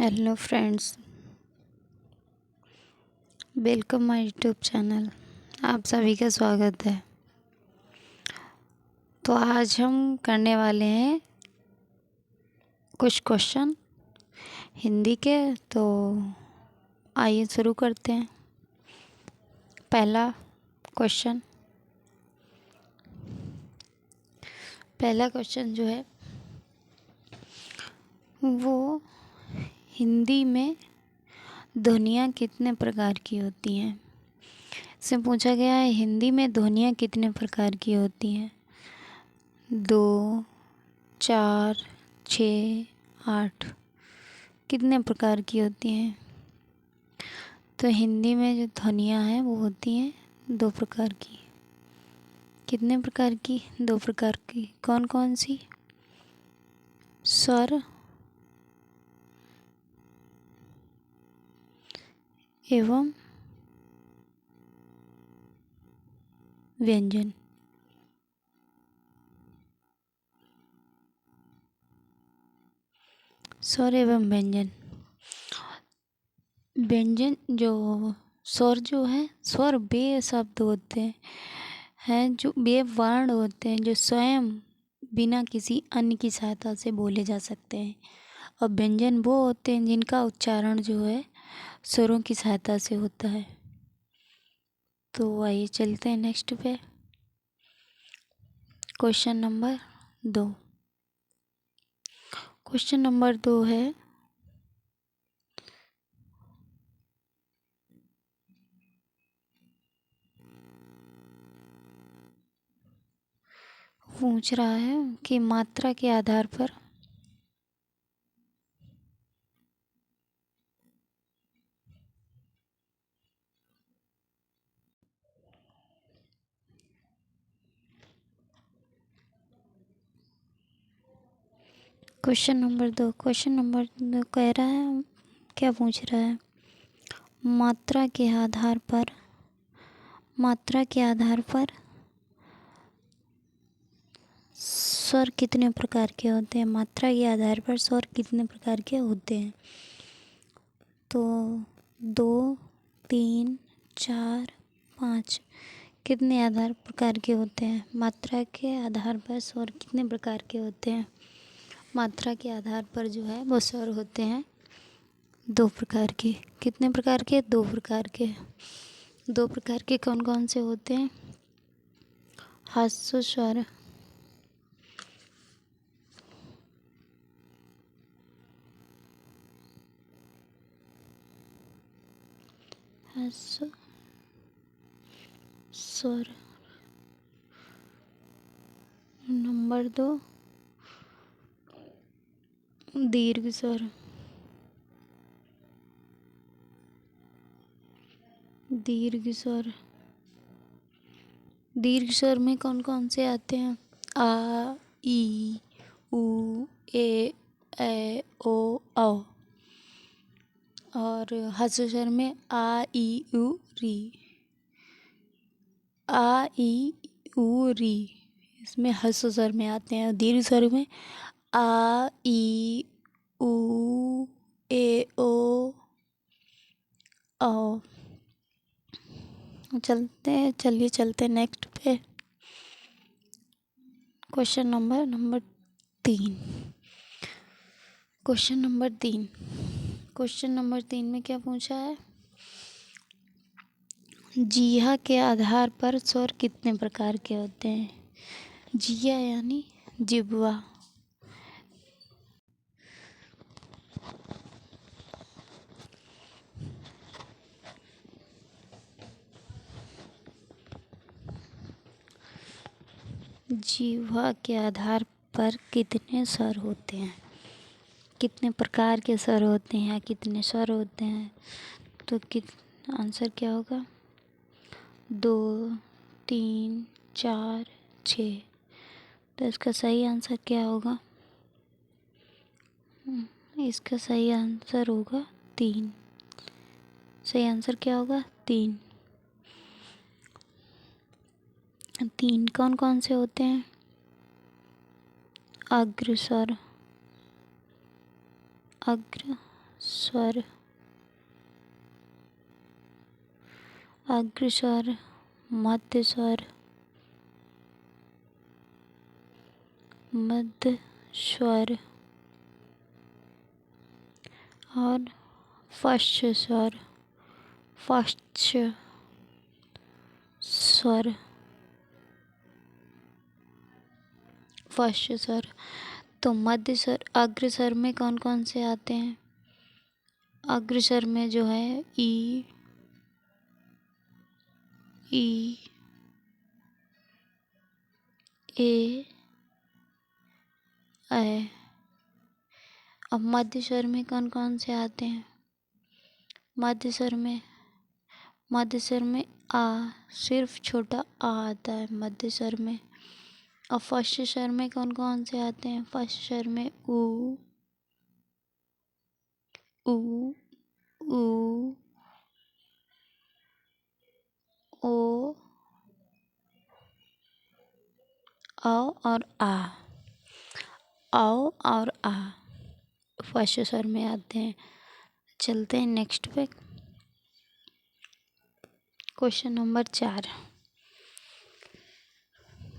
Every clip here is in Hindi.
Hello friends, welcome my YouTube channel. आप सभी का स्वागत है। तो आज हम करने वाले हैं कुछ क्वेश्चन हिंदी के। तो आइए शुरू करते हैं। पहला क्वेश्चन जो है वो हिंदी में ध्वनियाँ कितने प्रकार की होती हैं। इससे पूछा गया है हिंदी में ध्वनियाँ कितने प्रकार की होती हैं। 2, 4, 6, 8 कितने प्रकार की होती हैं। तो हिंदी में जो ध्वनियाँ हैं वो होती हैं 2 प्रकार की। कितने प्रकार की? 2 प्रकार की। कौन कौन सी? स्वर एवं व्यंजन। स्वर एवं व्यंजन। व्यंजन जो स्वर जो है, स्वर वे शब्द होते हैं जो वे वर्ण होते हैं जो स्वयं बिना किसी अन्य की सहायता से बोले जा सकते हैं। और व्यंजन वो होते हैं जिनका उच्चारण जो है स्वरों की सहायता से होता है। तो आइए चलते हैं नेक्स्ट पे। Question number 2। क्वेश्चन नंबर 2 है पूछ रहा है कि मात्रा के आधार पर क्वेश्चन नंबर 2 कह रहा है, क्या पूछ रहा है? मात्रा के आधार पर स्वर कितने प्रकार के होते हैं। मात्रा के आधार पर स्वर कितने प्रकार के होते हैं। तो 2, 3, 4, 5 कितने आधार प्रकार के होते हैं। मात्रा के आधार पर स्वर कितने प्रकार के होते हैं। मात्रा के आधार पर जो है वो स्वर होते हैं 2 प्रकार के। कितने प्रकार के? 2 प्रकार के। 2 प्रकार के कौन कौन से होते हैं? ह्रस्व स्वर ह्रस्व स्वर। नंबर 2 दीर्घ स्वर। दीर्घ स्वर। दीर्घ स्वर में कौन कौन से आते हैं? आ, ई, उ, ए, ओ, औ। और ह्रस्व स्वर में आ, ई, उ, री। आ, ई, उ, री इसमें ह्रस्व स्वर में आते हैं। दीर्घ स्वर में आ, ई, उ, ए, ओ, औ। चलते नेक्स्ट पे। Question number 3। क्वेश्चन नंबर 3 में क्या पूछा है? जीहा के आधार पर स्वर कितने प्रकार के होते हैं। जिया यानी जिह्वा। जिह्वा के आधार पर कितने स्वर होते हैं। कितने प्रकार के स्वर होते हैं, कितने स्वर होते हैं। तो आंसर क्या होगा? 2, 3, 4, 6। तो इसका सही आंसर क्या होगा? इसका सही आंसर होगा 3। सही आंसर क्या होगा? 3। 3 कौन कौन से होते हैं? अग्र स्वर, स्वर, अग्रस्वर, मध्य स्वर, मध्य स्वर और फर्स्ट स्वर, फर्स्ट स्वर, फर्स्ट स्वर। तो मध्य स्वर, अग्र स्वर में कौन कौन से आते हैं? अग्र स्वर में जो है ई, ई, ए, ऐ। अब मध्य स्वर में कौन कौन से आते हैं? मध्य स्वर में आ, सिर्फ छोटा आ आता है मध्य स्वर में। और फर्स्ट स्वर में कौन कौन से आते हैं? फर्स्ट स्वर में ऊ, ऊ, ऊ, ओ, औ और आ, औ और आ फर्स्ट स्वर में आते हैं। चलते हैं नेक्स्ट पे। Question number 4।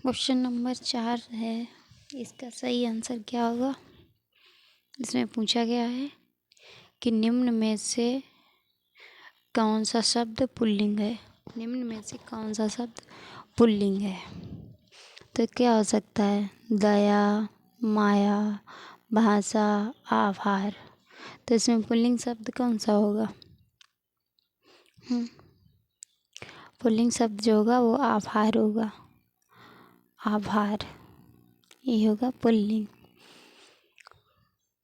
क्वेश्चन नंबर 4 है, इसका सही आंसर क्या होगा? इसमें पूछा गया है कि निम्न में से कौन सा शब्द पुल्लिंग है? निम्न में से कौन सा शब्द पुल्लिंग है? तो क्या हो सकता है? दया, माया, भाषा, आभार। तो इसमें पुल्लिंग शब्द कौन सा होगा? पुल्लिंग शब्द जो होगा वो आभार होगा। आभार ये होगा पुल्लिंग।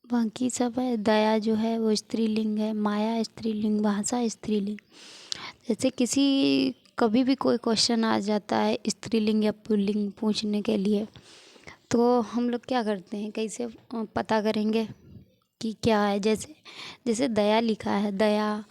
बाकी सब है, दया जो है वो स्त्रीलिंग है, माया स्त्रीलिंग, भाषा स्त्रीलिंग। जैसे कभी भी कोई क्वेश्चन आ जाता है स्त्रीलिंग या पुल्लिंग पूछने के लिए, तो हम लोग क्या करते हैं, कैसे पता करेंगे कि क्या है? जैसे दया लिखा है, दया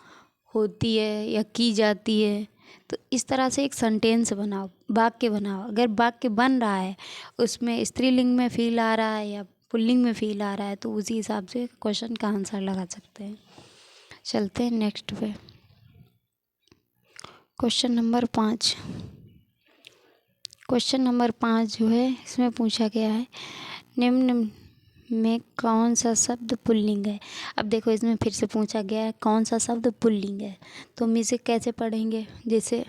होती है या की जाती है, तो इस तरह से एक सेंटेंस बनाओ, वाक्य बनाओ। अगर वाक्य बन रहा है, उसमें स्त्रीलिंग में फील आ रहा है या पुल्लिंग में फील आ रहा है, तो उसी हिसाब से क्वेश्चन का आंसर लगा सकते हैं। चलते हैं नेक्स्ट पे। Question number 5। क्वेश्चन नंबर 5 जो है, इसमें पूछा गया है निम्न में कौन सा शब्द पुल्लिंग है? अब देखो, इसमें फिर से पूछा गया है कौन सा शब्द पुल्लिंग है, तो हम इसे कैसे पढ़ेंगे? जैसे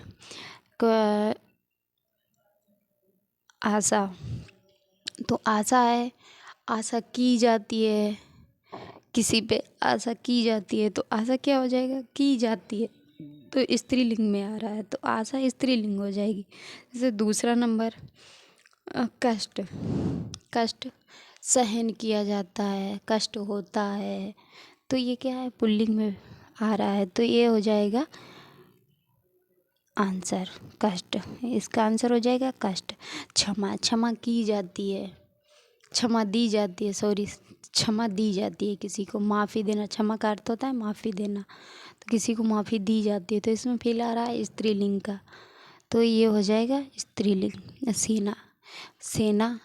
आशा, तो आशा है, आशा की जाती है, किसी पे आशा की जाती है, तो आशा क्या हो जाएगा? की जाती है, तो स्त्रीलिंग में आ रहा है, तो आशा स्त्रीलिंग हो जाएगी। जैसे दूसरा नंबर कष्ट, कष्ट सहन किया जाता है, कष्ट होता है, तो ये क्या है? पुल्लिंग में आ रहा है, तो ये हो जाएगा आंसर कष्ट। इसका आंसर हो जाएगा कष्ट। क्षमा, क्षमा की जाती है, क्षमा दी जाती है, सॉरी, क्षमा दी जाती है किसी को, माफ़ी देना। क्षमा का अर्थ होता है माफ़ी देना, तो किसी को माफ़ी दी जाती है, तो इसमें फील आ रहा है स्त्रीलिंग का, तो ये हो जाएगा स्त्रीलिंग। सेना, सेना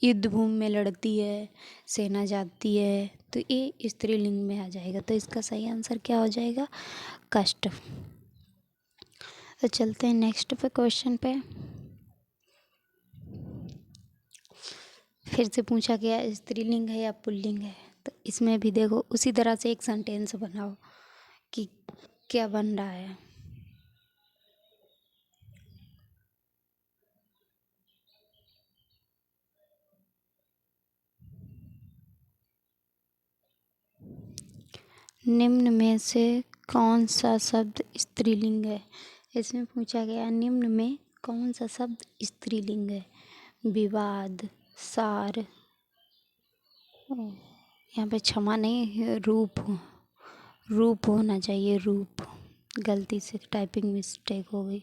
युद्ध भूमि में लड़ती है, सेना जाती है, तो ये स्त्रीलिंग में आ जाएगा, तो इसका सही आंसर क्या हो जाएगा? कष्ट। तो चलते हैं नेक्स्ट पे क्वेश्चन पे। फिर से पूछा गया स्त्रीलिंग है या पुल्लिंग है, तो इसमें भी देखो उसी तरह से एक सेंटेंस बनाओ कि क्या बन रहा है। निम्न में से कौन सा शब्द स्त्रीलिंग है? इसमें पूछा गया निम्न में कौन सा शब्द स्त्रीलिंग है? विवाद, सार, यहाँ पे क्षमा नहीं, रूप, रूप होना चाहिए, रूप, गलती से टाइपिंग मिस्टेक हो गई।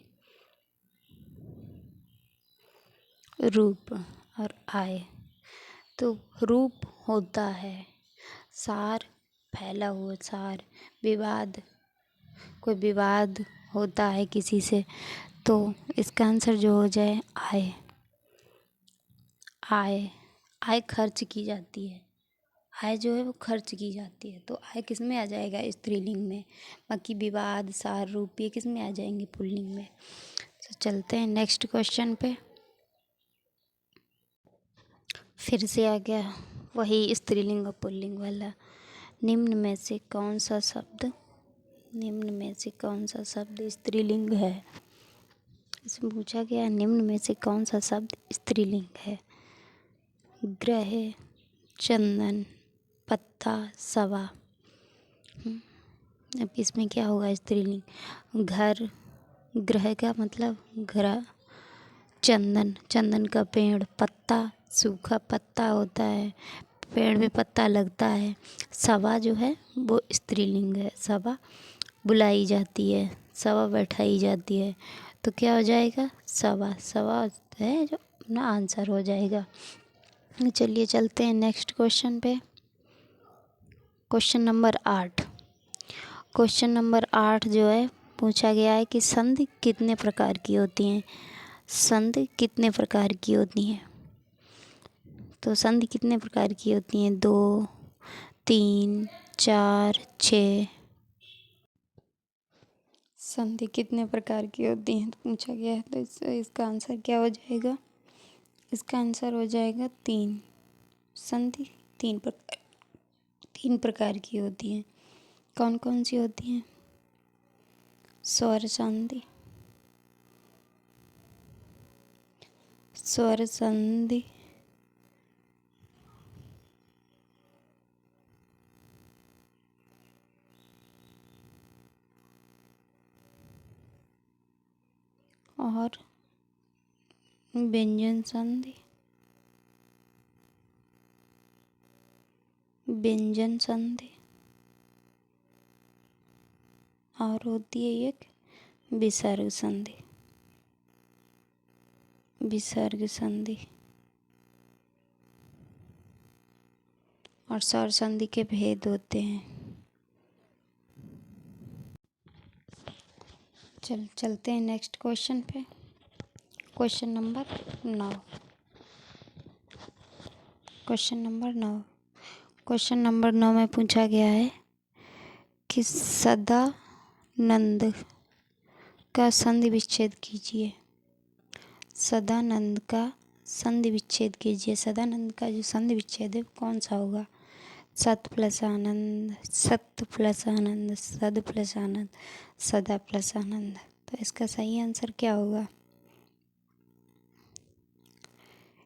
रूप और आय, तो रूप होता है, सार फैला हुआ सार, विवाद, कोई विवाद होता है किसी से, तो इसका आंसर जो हो जाए आय। आय, आय खर्च की जाती है, आय जो है वो खर्च की जाती है, तो आय किस में आ जाएगा? स्त्रीलिंग में। बाकी विवाद, सार, रूप ये किस में आ जाएंगे? पुल्लिंग में। तो चलते हैं नेक्स्ट क्वेश्चन पे। फिर से आ गया वही स्त्रीलिंग और पुल्लिंग वाला। निम्न में से कौन सा शब्द स्त्रीलिंग है? इसमें पूछा गया निम्न में से कौन सा शब्द स्त्रीलिंग है? ग्रह, चंदन, पत्ता, सवा। अब इसमें क्या होगा स्त्रीलिंग? घर, ग्रह का मतलब घर, चंदन का पेड़, पत्ता सूखा पत्ता होता है, पेड़ में पत्ता लगता है। सवा जो है वो स्त्रीलिंग है, सवा बुलाई जाती है, सवा बैठाई जाती है, तो क्या हो जाएगा? सवा है जो अपना आंसर हो जाएगा। चलिए चलते हैं नेक्स्ट क्वेश्चन पे। क्वेश्चन नंबर 8 जो है पूछा गया है कि संधि कितने प्रकार की होती हैं? संधि कितने प्रकार की होती हैं? तो संधि कितने प्रकार की होती हैं? 2, 3, 4, 6। संधि कितने प्रकार की होती हैं तो पूछा गया है, तो इसका आंसर क्या हो जाएगा? इसका आंसर हो जाएगा 3। संधि 3 प्रकार की होती हैं। कौन कौन सी होती हैं? स्वर संधि, और व्यंजन संधि। और होती है एक विसर्ग संधि। और स्वर संधि के भेद होते हैं। चलते हैं नेक्स्ट क्वेश्चन पे। Question number 9। क्वेश्चन नंबर 9 में पूछा गया है कि सदानंद का संधि विच्छेद कीजिए। सदानंद का संधि विच्छेद कीजिए। सदानंद का जो संधि विच्छेद है कौन सा होगा? सत प्लस आनंद, सत प्लस आनंद, सद प्लस आनंद, सदा प्लस आनंद। तो इसका सही आंसर क्या होगा?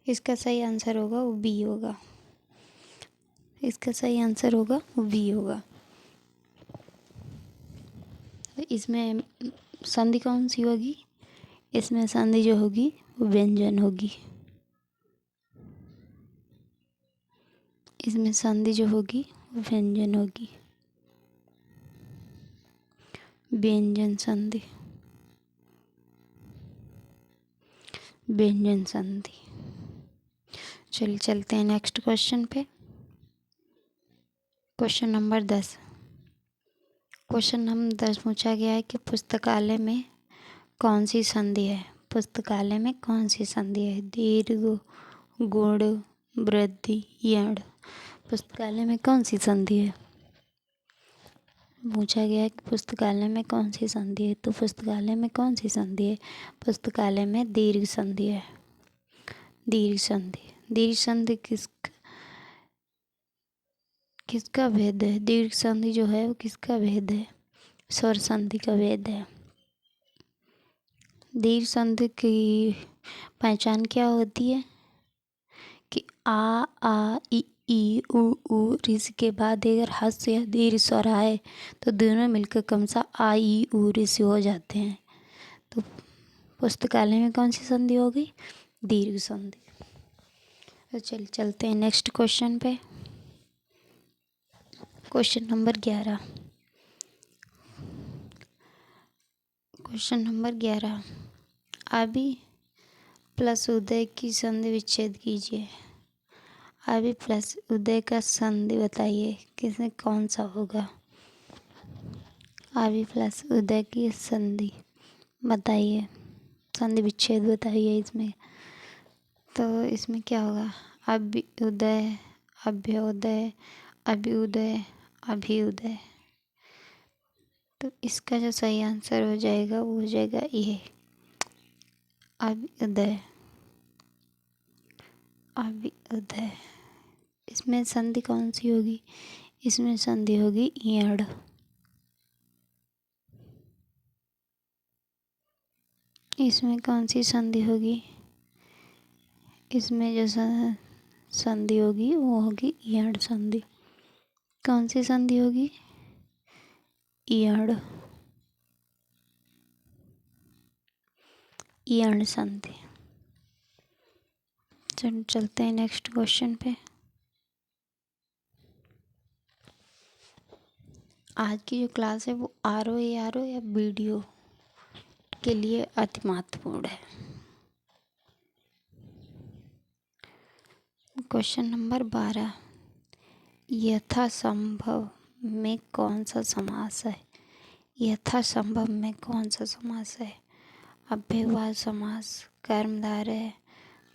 इसका सही आंसर होगा वो बी होगा। इसका सही आंसर होगा वो बी होगा। इसमें संधि कौन सी होगी? इसमें संधि जो होगी वो व्यंजन होगी। इसमें संधि जो होगी वो व्यंजन होगी। व्यंजन संधि। चलिए चलते हैं नेक्स्ट क्वेश्चन पे। क्वेश्चन नंबर 10 पूछा गया है कि पुस्तकालय में कौन सी संधि है? पुस्तकालय में कौन सी संधि है? दीर्घ, गुण, वृद्धि, यण। पुस्तकालय में कौन सी संधि है? पूछा गया है कि पुस्तकालय में कौन सी संधि है, तो पुस्तकालय में कौन सी संधि है? पुस्तकालय में दीर्घ संधि है। दीर्घ संधि किसका भेद है? दीर्घ संधि जो है वो किसका भेद है? स्वर संधि का भेद है। दीर्घ संधि की पहचान क्या होती है? कि आ ई उ ऋष के बाद अगर हस्व या दीर्घ स्वर आए तो दोनों मिलकर क्रमशः आ ई उ ऋष हो जाते हैं। तो पुस्तकालय में कौन सी संधि हो गई? दीर्घ संधि। तो चलते हैं नेक्स्ट क्वेश्चन पे। क्वेश्चन नंबर 11 अभी प्लस उदय की संधि विच्छेद कीजिए। अभी प्लस उदय का संधि बताइए किसमें कौन सा होगा? अभी प्लस उदय की संधि बताइए, संधि विच्छेद बताइए इसमें। तो इसमें क्या होगा? अभ्योदय, अभ्युदय, अभियुदय। तो इसका जो सही आंसर हो जाएगा वो हो जाएगा ये अभ्युदय, अभ्युदय। इसमें संधि कौन सी होगी? इसमें संधि होगी इयड़। इसमें कौन सी संधि होगी? इसमें जो संधि होगी वो होगी इयड़ संधि। कौन सी संधि होगी? इयड़, इयड़ संधि। चलते हैं नेक्स्ट क्वेश्चन पे। आज की जो क्लास है वो आर ओ या वीडियो के लिए अति महत्वपूर्ण है। क्वेश्चन नंबर 12, यथासंभव में कौन सा समास है? यथासंभव में कौन सा समास है? अव्ययभाव समास, कर्मधारय,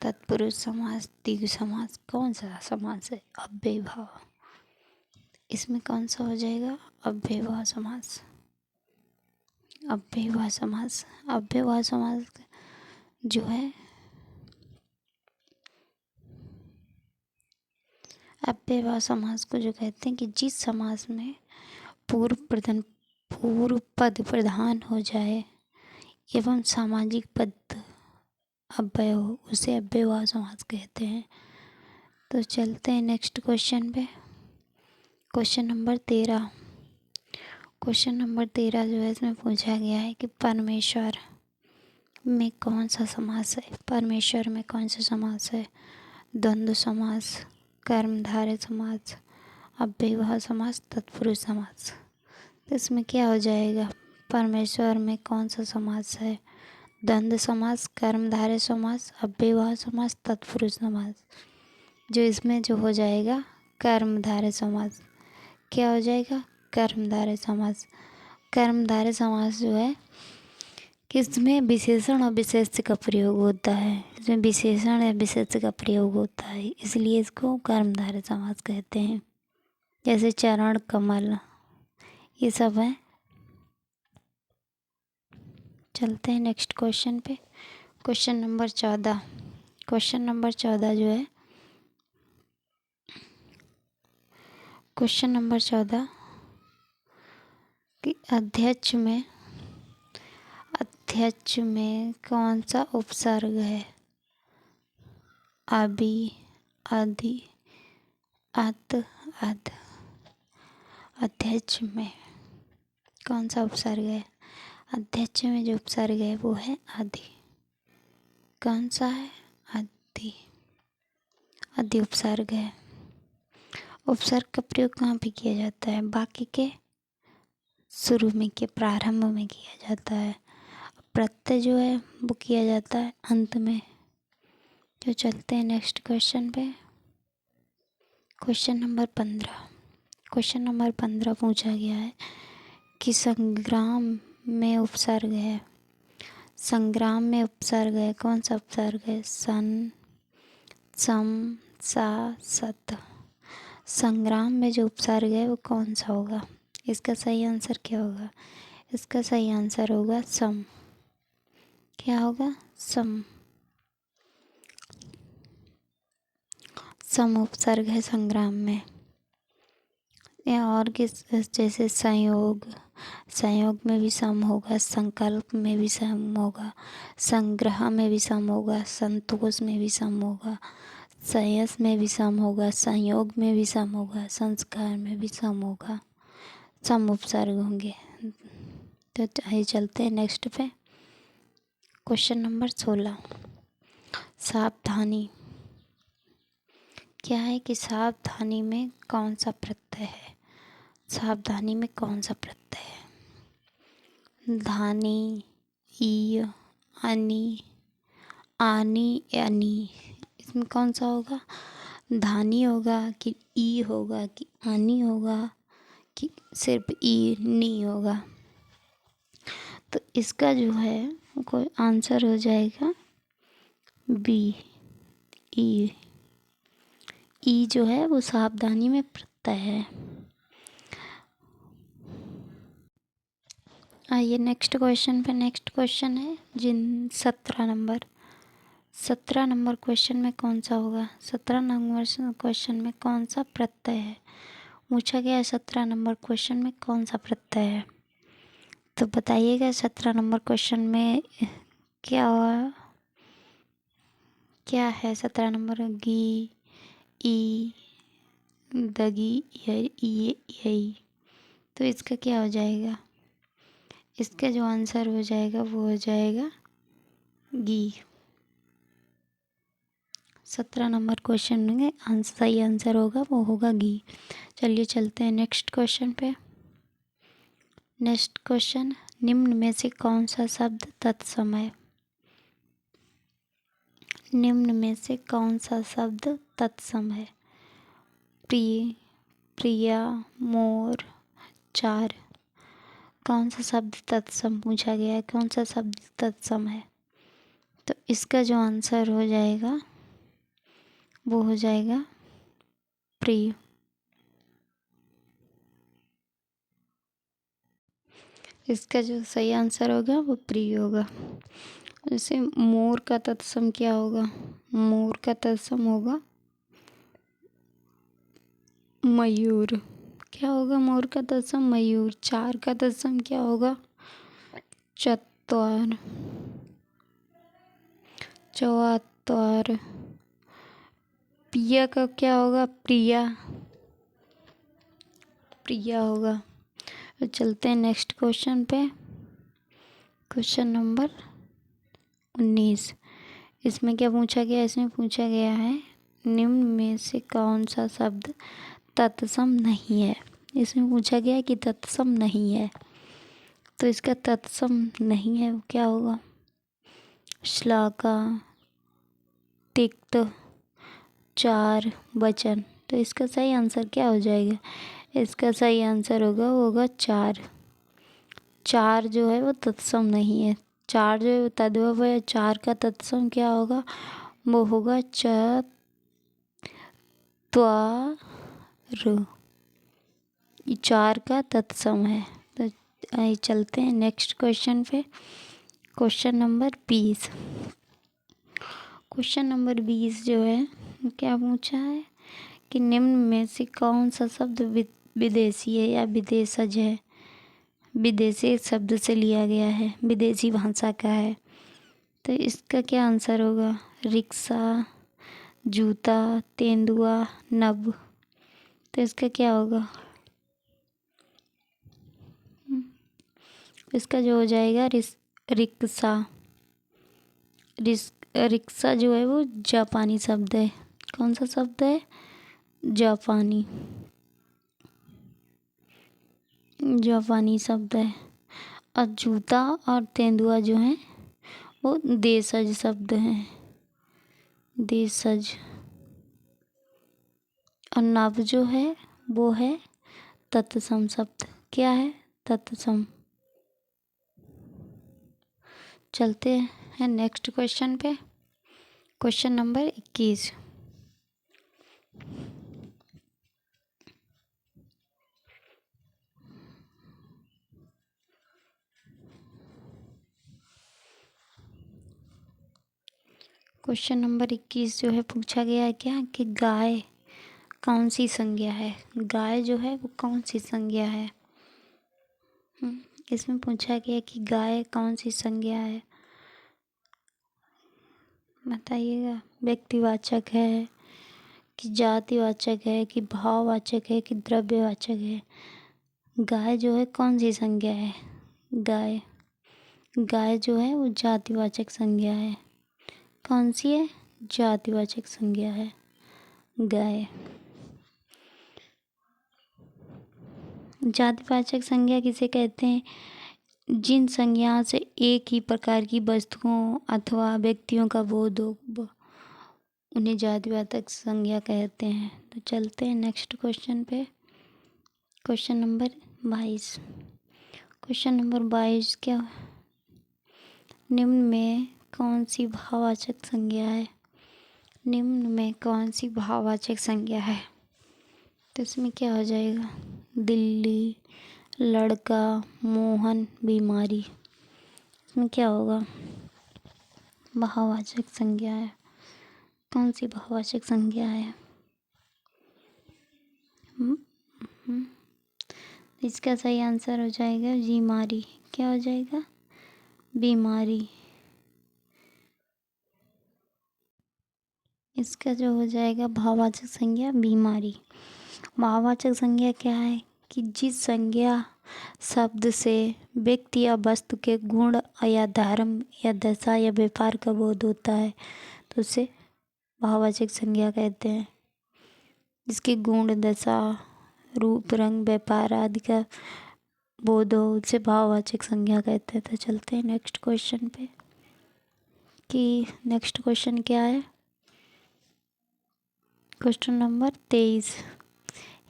तत्पुरुष समास, द्विगु समास। कौन सा समास है? अव्ययभाव। इसमें कौन सा हो जाएगा? अव्ययभाव समास। अव्ययभाव समास, अव्ययभाव समास जो है अव्ययभाव समास को जो कहते हैं कि जिस समास में पूर्व पद प्रधान हो जाए एवं सामाजिक पद अव्यय हो, उसे अव्ययभाव समास कहते हैं। तो चलते हैं नेक्स्ट क्वेश्चन पे। Question number 13। क्वेश्चन नंबर 13 जो है इसमें पूछा गया है कि परमेश्वर में कौन सा समास है? परमेश्वर में कौन सा समास है? द्वंद्व समास, कर्मधारय समास, अव्ययभाव समास, तत्पुरुष समास। तो इसमें क्या हो जाएगा? परमेश्वर में कौन सा समास है? द्वंद्व समास, कर्मधारय समास, अव्ययभाव समास, तत्पुरुष समास। जो इसमें जो हो जाएगा कर्मधारय समास। क्या हो जाएगा? कर्मधारय समास। कर्मधारय समास जो है किसमें विशेषण और विशेष्य का प्रयोग होता है। इसमें विशेषण या विशेष्य का प्रयोग होता है, इसलिए इसको कर्मधारय समास कहते हैं। जैसे चरण, कमल, ये सब है। चलते हैं नेक्स्ट क्वेश्चन पे। Question number 14। क्वेश्चन नंबर 14 जो है क्वेश्चन नंबर 14 कि अध्यक्ष में कौन सा उपसर्ग है? अभी, अधि, अत, अध। अध्यक्ष में कौन सा उपसर्ग है? अध्यक्ष में जो उपसर्ग है वो है अधि। कौन सा है? अधि। अधि उपसर्ग है। उपसर्ग का प्रयोग कहाँ पे किया जाता है? वाक्य के शुरू में के प्रारंभ में किया जाता है। प्रत्यय जो है वो किया जाता है अंत में। तो चलते हैं नेक्स्ट क्वेश्चन पे। Question number 15। क्वेश्चन नंबर 15 पूछा गया है कि संग्राम में उपसर्ग है। संग्राम में उपसर्ग है। कौन सा उपसर्ग है? सन, सम, सा, सत। संग्राम में जो उपसर्ग है वो कौन सा होगा? इसका सही आंसर क्या होगा? इसका सही आंसर होगा सम। क्या होगा? सम। सम उपसर्ग है संग्राम में। या और किस, जैसे संयोग, संयोग में भी सम होगा, संकल्प में भी सम होगा, संग्रह में भी सम होगा, संतोष में भी सम होगा, संयस में भी सम होगा, संयोग में भी सम होगा, संस्कार में भी सम होगा। सम उपसर्ग होंगे। तो आइए चलते हैं नेक्स्ट पे। Question number 16। सावधानी। क्या है कि सावधानी में कौन सा प्रत्यय है? सावधानी में कौन सा प्रत्यय है? धानी, ई, अनि, आनी, यानी। इसमें कौन सा होगा? धानी होगा कि ई होगा कि आनी होगा कि सिर्फ ई नी होगा? तो इसका जो है कोई आंसर हो जाएगा बी, ई। ई जो है वो सावधानी में प्रत्यय है। आइए नेक्स्ट क्वेश्चन पे। नेक्स्ट क्वेश्चन है 17 नंबर क्वेश्चन में कौन सा होगा? 17 नंबर क्वेश्चन में कौन सा प्रत्यय है पूछा गया है। 17 नंबर क्वेश्चन में कौन सा प्रत्यय है तो बताइएगा। 17 नंबर क्वेश्चन में क्या है? 17 नंबर गी, ई, दगी, यही। तो इसका क्या हो जाएगा? इसका जो आंसर हो जाएगा वो हो जाएगा गी। 17 नंबर क्वेश्चन में सही आंसर होगा वो होगा गी। चलिए चलते हैं नेक्स्ट क्वेश्चन पे। नेक्स्ट क्वेश्चन, निम्न में से कौन सा शब्द तत्सम है? निम्न में से कौन सा शब्द तत्सम है? प्रिय, प्रिया, मोर, चार। कौन सा शब्द तत्सम पूछा गया है? कौन सा शब्द तत्सम है? तो इसका जो आंसर हो जाएगा वो हो जाएगा प्रिय। इसका जो सही आंसर होगा वो प्रिय होगा। जैसे मोर का तत्सम क्या होगा? मोर का तत्सम होगा मयूर। क्या होगा मोर का तत्सम? मयूर। चार का तत्सम क्या होगा? चत्वार, चौहत्तर। पिया का क्या होगा? प्रिया, प्रिया होगा। तो चलते हैं नेक्स्ट क्वेश्चन पे। Question number 19। इसमें क्या पूछा गया? इसमें पूछा गया है निम्न में से कौन सा शब्द तत्सम नहीं है? इसमें पूछा गया है कि तत्सम नहीं है। तो इसका तत्सम नहीं है वो क्या होगा? श्लाघा, तिक्त, चार, वचन। तो इसका सही आंसर क्या हो जाएगा? इसका सही आंसर होगा वो होगा चार। चार जो है वो तत्सम नहीं है। चार जो तद्भव है, चार का तत्सम क्या होगा? वो होगा चत्वार। ये चार का तत्सम है। तो आइए चलते हैं नेक्स्ट क्वेश्चन पे। Question number 20। क्वेश्चन नंबर 20 जो है क्या पूछा है कि निम्न में से कौन सा शब्द विदेशी है या विदेशज है? विदेशी शब्द से लिया गया है, विदेशी भाषा का है। तो इसका क्या आंसर होगा? रिक्शा, जूता, तेंदुआ, नब। तो इसका क्या होगा? इसका जो हो जाएगा रिक्शा। रिक्शा जो है वो जापानी शब्द है। कौन सा शब्द है? जापानी, जापानी शब्द है। और जूता और तेंदुआ जो है वो देशज शब्द हैं, देशज। और नव जो है वो है तत्सम शब्द। क्या है? तत्सम। चलते हैं नेक्स्ट क्वेश्चन पे। Question number 21। क्वेश्चन नंबर 21 जो है पूछा गया है क्या कि गाय कौन सी संज्ञा है? गाय जो है वो कौन सी संज्ञा है? इसमें पूछा गया कि गाय कौन सी संज्ञा है? बताइएगा। व्यक्तिवाचक है कि जातिवाचक है कि भाववाचक है कि द्रव्यवाचक है? गाय जो है कौन सी संज्ञा है? गाय, गाय जो है वो जातिवाचक संज्ञा है। कौन सी है? जातिवाचक संज्ञा है गाय। जातिवाचक संज्ञा किसे कहते हैं? जिन संज्ञाओं से एक ही प्रकार की वस्तुओं अथवा व्यक्तियों का बोध हो उन्हें जातिवाचक संज्ञा कहते हैं। तो चलते हैं नेक्स्ट क्वेश्चन पे। Question number 22। क्वेश्चन नंबर 22 क्या? निम्न में कौन सी भाववाचक संज्ञा है? निम्न में कौन सी भाववाचक संज्ञा है? तो इसमें क्या हो जाएगा? दिल्ली, लड़का, मोहन, बीमारी। इसमें क्या होगा? भाववाचक संज्ञा है। कौन सी भाववाचक संज्ञा है? इसका सही आंसर हो जाएगा बीमारी। क्या हो जाएगा? बीमारी। इसका जो हो जाएगा भाववाचक संज्ञा बीमारी। भाववाचक संज्ञा क्या है? कि जिस संज्ञा शब्द से व्यक्ति या वस्तु के गुण या धर्म या दशा या व्यापार का बोध होता है तो उसे भाववाचक संज्ञा कहते हैं। जिसके गुण, दशा, रूप, रंग, व्यापार आदि का बोध हो उसे भाववाचक संज्ञा कहते हैं। तो चलते हैं नेक्स्ट क्वेश्चन पे कि नेक्स्ट क्वेश्चन क्या है। Question number 23।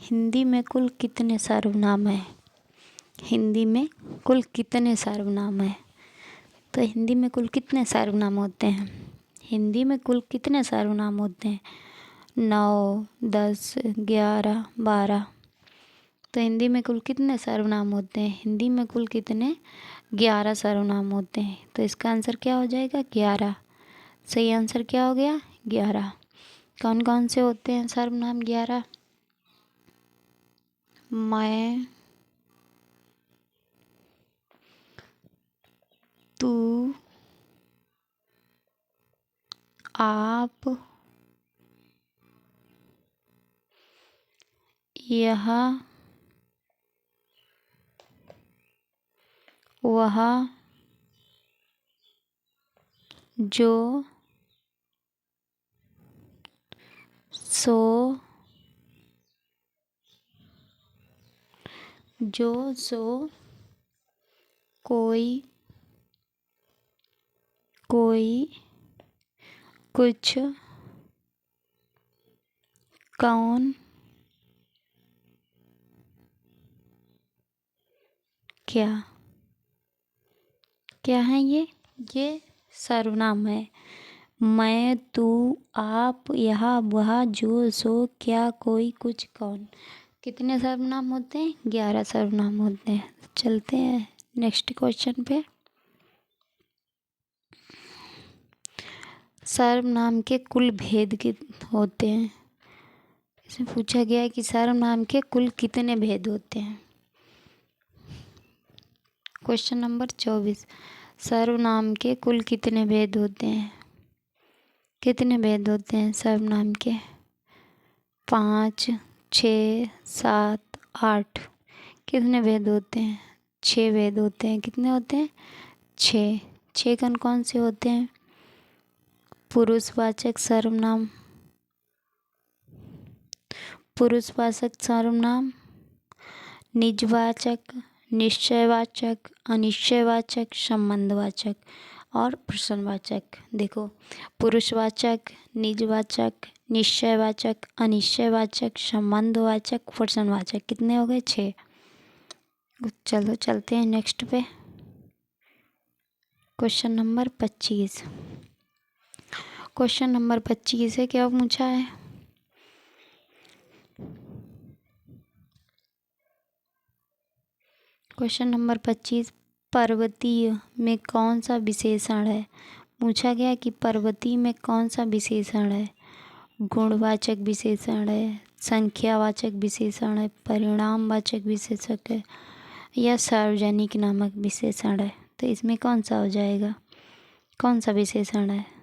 हिंदी में कुल कितने सर्वनाम हैं? हिंदी में कुल कितने सर्वनाम हैं? तो हिंदी में कुल कितने सर्वनाम होते हैं? हिंदी में कुल कितने सर्वनाम होते हैं? 9, 10, 11, 12। तो हिंदी में कुल कितने सर्वनाम होते हैं? हिंदी में कुल कितने? 11 सर्वनाम होते हैं। तो इसका आंसर क्या हो जाएगा? 11। सही आंसर क्या हो गया? 11। कौन कौन से होते हैं सर्वनाम? 11। मैं, तू, आप, यह, वह, जो, सो, जो, सो, कोई, कोई, कुछ, कौन, क्या। क्या है ये? ये सर्वनाम है। मैं, तू, आप, यह, वह, जो, सो, क्या, कोई, कुछ, कौन। कितने सर्वनाम होते हैं? 11 सर्वनाम होते हैं। चलते हैं नेक्स्ट क्वेश्चन पे। सर्वनाम के कुल भेद होते हैं। इसमें पूछा गया है कि सर्वनाम के कुल कितने भेद होते हैं। Question number 24। सर्वनाम के कुल कितने भेद होते हैं? कितने भेद होते हैं सर्वनाम के? 5, 6, 7, 8। कितने भेद होते हैं? 6 भेद होते हैं। कितने होते हैं? 6। 6 कौन कौन से होते हैं? पुरुषवाचक सर्वनाम, पुरुषवाचक सर्वनाम, निजवाचक, निश्चयवाचक, अनिश्चयवाचक, संबंधवाचक और प्रश्नवाचक। देखो, पुरुषवाचक, निजवाचक, निश्चयवाचक, अनिश्चयवाचक, संबंधवाचक, प्रश्नवाचक। कितने हो गए? 6। चलो चलते हैं नेक्स्ट पे। Question number 25। क्वेश्चन नंबर 25 है, क्या पूछा है? Question number 25। पर्वतीय में कौन सा विशेषण है? पूछा गया कि पर्वतीय में कौन सा विशेषण है? गुणवाचक विशेषण है, संख्यावाचक विशेषण है, परिणामवाचक विशेषक है या सार्वजनिक नामक विशेषण है। तो इसमें कौन सा हो जाएगा? कौन सा विशेषण है?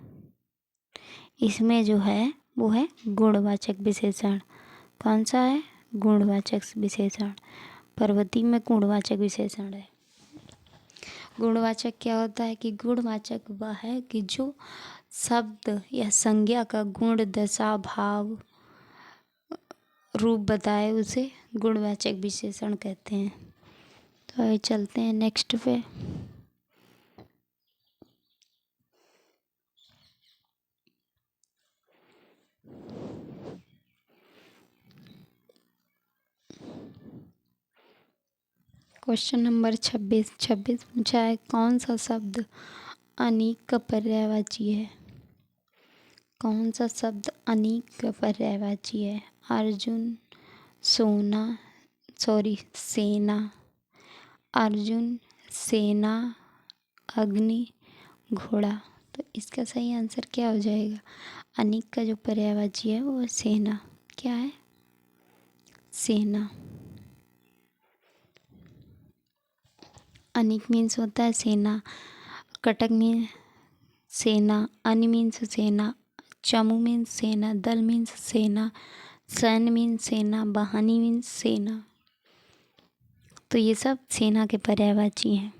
इसमें जो है वो है गुणवाचक विशेषण। कौन सा है? गुणवाचक विशेषण। पर्वतीय में गुणवाचक विशेषण है। गुणवाचक क्या होता है? कि गुणवाचक वह है कि जो शब्द या संज्ञा का गुण, दशा, भाव, रूप बताए उसे गुणवाचक विशेषण कहते हैं। तो आगे चलते हैं नेक्स्ट पे। क्वेश्चन नंबर 26 पूछा है, कौन सा शब्द अनेक का पर्यायवाची है? कौन सा शब्द अनीक का पर्यायवाची है? अर्जुन, सेना। अर्जुन, सेना, अग्नि, घोड़ा। तो इसका सही आंसर क्या हो जाएगा? अनीक का जो पर्यायवाची है वो सेना। क्या है? सेना। अनीक मीन्स होता है सेना, कटक मीन्स सेना, अन मीन्स सेना, चमू मीन्स सेना, दल मीन्स सेना, सैन्य मीन्स सेना, बहानी मीन्स सेना। तो ये सब सेना के पर्यायवाची हैं।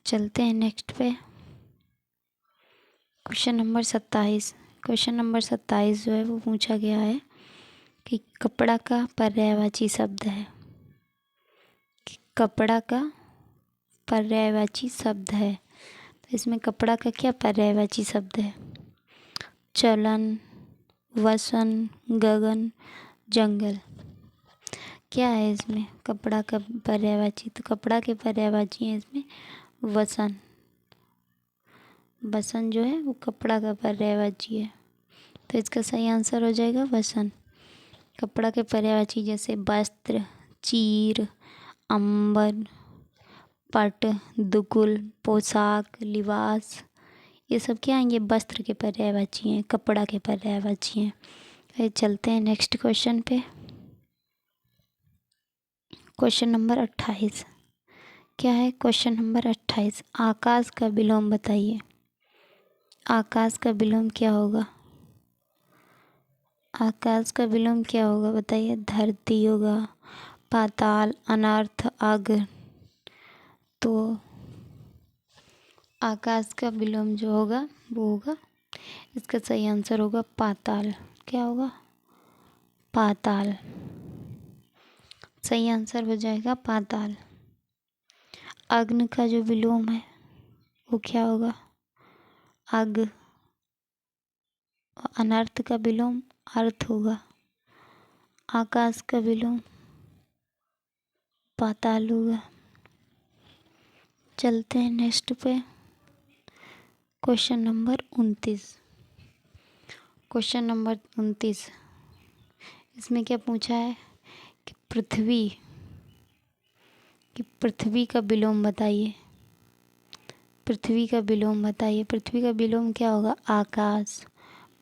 चलते हैं नेक्स्ट पे। Question number 27। क्वेश्चन नंबर 27 जो है वो पूछा गया है कि कपड़ा का पर्यायवाची शब्द है। कपड़ा का पर्यायवाची शब्द है। तो इसमें कपड़ा का क्या पर्यायवाची शब्द है? चलन, वसन, गगन, जंगल। क्या है इसमें कपड़ा का पर्यायवाची? तो कपड़ा के पर्यायवाची है इसमें वसन। वसन जो है वो कपड़ा का पर्यायवाची है। तो इसका सही आंसर हो जाएगा वसन। कपड़ा के पर्यायवाची जैसे वस्त्र, चीर, अंबर, पट, दुकुल, पोशाक, लिबास, ये सब क्या आएंगे? वस्त्र के पर्यायवाची हैं, कपड़ा के पर्यायवाची हैं। फिर चलते हैं नेक्स्ट क्वेश्चन पे। क्वेश्चन नंबर 28 क्या है? क्वेश्चन नंबर 28, आकाश का विलोम बताइए। आकाश का विलोम क्या होगा? आकाश का विलोम क्या होगा बताइए? धरती होगा, पाताल, अनर्थ, अग्नि। तो आकाश का विलोम जो होगा वो होगा, इसका सही आंसर होगा पाताल। क्या होगा? पाताल। सही आंसर हो जाएगा पाताल। अग्नि का जो विलोम है वो क्या होगा? अग। अनर्थ का विलोम अर्थ होगा। आकाश का विलोम पाताल होगा। चलते हैं नेक्स्ट पे। Question number 29। क्वेश्चन नंबर 29 इसमें क्या पूछा है कि पृथ्वी का विलोम बताइए। पृथ्वी का विलोम बताइए। पृथ्वी का विलोम क्या होगा? आकाश,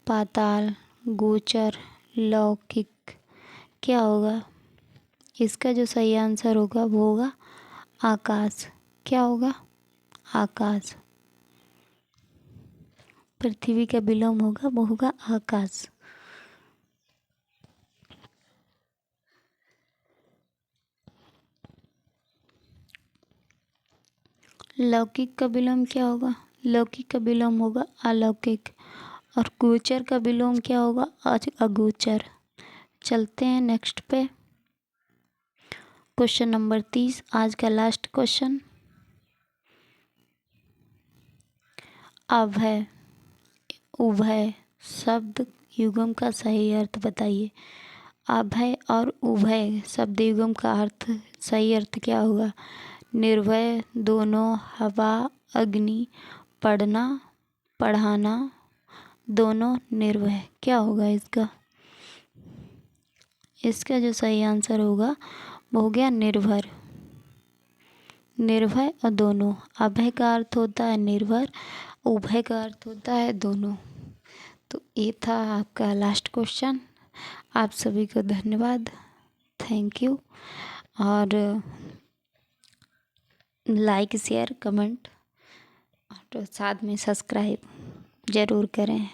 पाताल, गोचर, लौकिक। क्या होगा? इसका जो सही आंसर होगा वो होगा आकाश। क्या होगा? आकाश। पृथ्वी का विलोम होगा वो होगा आकाश। लौकिक का विलोम क्या होगा? लौकिक का विलोम होगा अलौकिक। और गोचर का विलोम क्या होगा? अगोचर। चलते हैं नेक्स्ट पे। क्वेश्चन नंबर 30 आज का लास्ट क्वेश्चन। अभय, उभय शब्द युगम का सही अर्थ बताइए। अभय और उभय शब्द युगम का अर्थ, सही अर्थ क्या होगा? निर्भय, दोनों, हवा, अग्नि, पढ़ना, पढ़ाना, दोनों, निर्भय। क्या होगा इसका? इसका जो सही आंसर होगा वो हो गया निर्भर। निर्भय और दोनों। अभय का अर्थ होता है निर्भर, उभय का अर्थ होता है दोनों। तो ये था आपका लास्ट क्वेश्चन। आप सभी को धन्यवाद, थैंक यू। और लाइक, शेयर, कमेंट और साथ में सब्सक्राइब ज़रूर करें।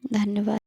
धन्यवाद।